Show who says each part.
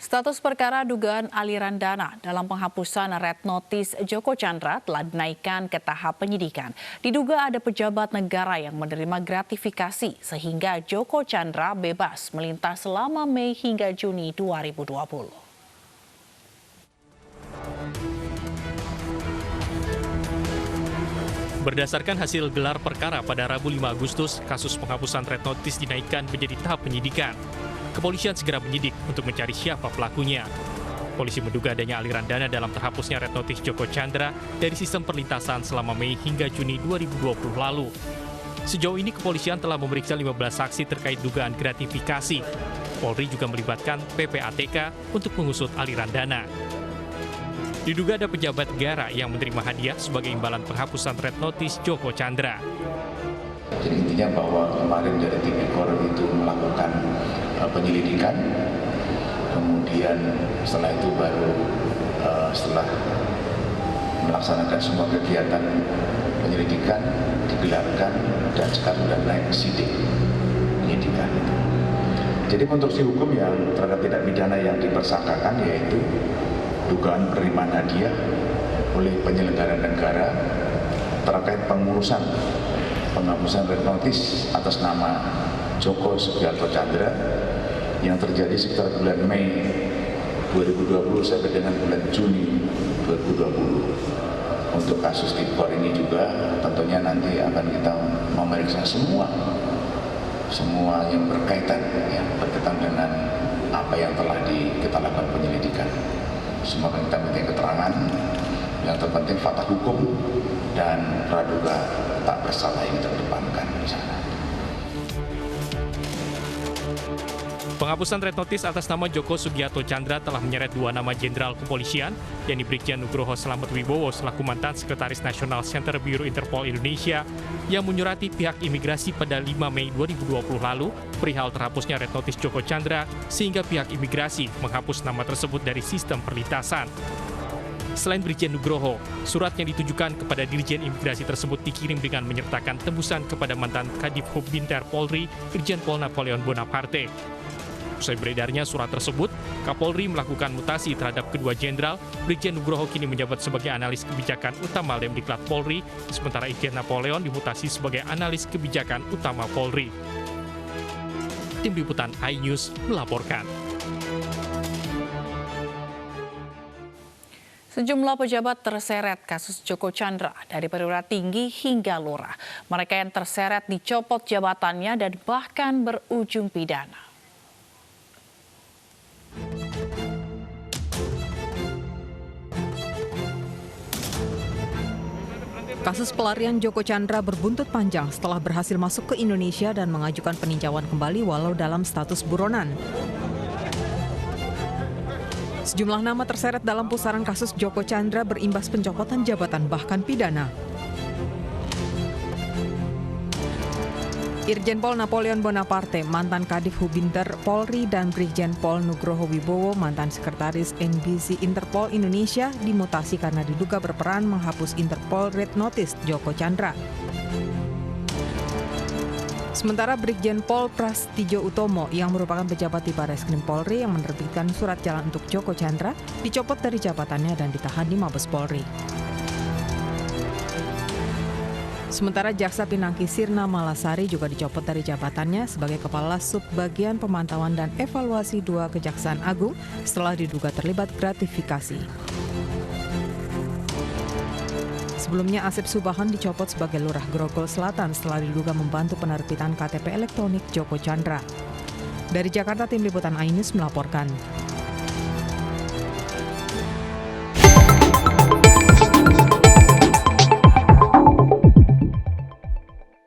Speaker 1: Status perkara dugaan aliran dana dalam penghapusan Red Notice Joko Chandra telah dinaikkan ke tahap penyidikan. Diduga ada pejabat negara yang menerima gratifikasi sehingga Joko Chandra bebas melintas selama Mei hingga Juni 2020.
Speaker 2: Berdasarkan hasil gelar perkara pada Rabu 5 Agustus, kasus penghapusan Red Notice dinaikkan menjadi tahap penyidikan. Kepolisian segera menyidik untuk mencari siapa pelakunya. Polisi menduga adanya aliran dana dalam terhapusnya Red Notice Joko Chandra dari sistem perlintasan selama Mei hingga Juni 2020 lalu. Sejauh ini kepolisian telah memeriksa 15 saksi terkait dugaan gratifikasi. Polri juga melibatkan PPATK untuk mengusut aliran dana. Diduga ada pejabat negara yang menerima hadiah sebagai imbalan penghapusan Red Notice Joko Chandra.
Speaker 3: Jadi intinya bahwa kemarin dari Tipikor itu melakukan penyelidikan, kemudian setelah itu baru setelah melaksanakan semua kegiatan penyelidikan, digelarkan, dan sekarang sudah naik sidik penyidikan. Jadi konstruksi hukum yang terhadap tindak pidana yang dipersangkakan yaitu dugaan penerimaan hadiah oleh penyelenggara negara terkait pengurusan penghapusan Red Notice atas nama Joko Sugiarto Chandra yang terjadi sekitar bulan Mei 2020 sampai dengan bulan Juni 2020. Untuk kasus Tipikor ini juga tentunya nanti akan kita memeriksa semua yang berkaitan dengan apa yang telah kita lakukan penyelidikan. Semua kita minta keterangan, yang terpenting fakta hukum dan praduga tak bersalah yang terdepankan di sana.
Speaker 2: Penghapusan Red Notice atas nama Joko Sugiarto Chandra telah menyeret dua nama jenderal kepolisian, yakni Brigjen Nugroho Slamet Wibowo selaku mantan Sekretaris Nasional Center Bureau Interpol Indonesia yang menyurati pihak imigrasi pada 5 Mei 2020 lalu perihal terhapusnya Red Notice Joko Chandra sehingga pihak imigrasi menghapus nama tersebut dari sistem perlintasan. Selain Brigjen Nugroho, surat yang ditujukan kepada Dirjen Imigrasi tersebut dikirim dengan menyertakan tembusan kepada mantan Kadif Hubbinter Polri, Irjen Pol Napoleon Bonaparte. Usai beredarnya surat tersebut, Kapolri melakukan mutasi terhadap kedua jenderal. Brigjen Nugroho kini menjabat sebagai analis kebijakan utama Lemdiklat Polri, sementara Irjen Napoleon dimutasi sebagai analis kebijakan utama Polri. Tim Liputan iNews melaporkan.
Speaker 1: Sejumlah pejabat terseret kasus Joko Chandra dari perwira tinggi hingga lurah. Mereka yang terseret dicopot jabatannya dan bahkan berujung pidana.
Speaker 4: Kasus pelarian Joko Chandra berbuntut panjang setelah berhasil masuk ke Indonesia dan mengajukan peninjauan kembali walau dalam status buronan. Sejumlah nama terseret dalam pusaran kasus Joko Chandra berimbas pencopotan jabatan bahkan pidana. Irjen Pol Napoleon Bonaparte, mantan Kadif Hubbinter Polri, dan Brigjen Pol Nugroho Wibowo, mantan Sekretaris NBC Interpol Indonesia, dimutasi karena diduga berperan menghapus Interpol Red Notice Joko Chandra. Sementara Brigjen Pol Prasetyo Utomo, yang merupakan pejabat di Barreskrim Polri yang menerbitkan surat jalan untuk Joko Chandra, dicopot dari jabatannya dan ditahan di Mabes Polri. Sementara Jaksa Pinangki Sirna Malasari juga dicopot dari jabatannya sebagai Kepala Subbagian Pemantauan dan Evaluasi 2 Kejaksaan Agung setelah diduga terlibat gratifikasi. Sebelumnya Asep Subahan dicopot sebagai Lurah Grogol Selatan setelah diduga membantu penerbitan KTP elektronik Joko Chandra. Dari Jakarta, Tim Liputan iNews melaporkan.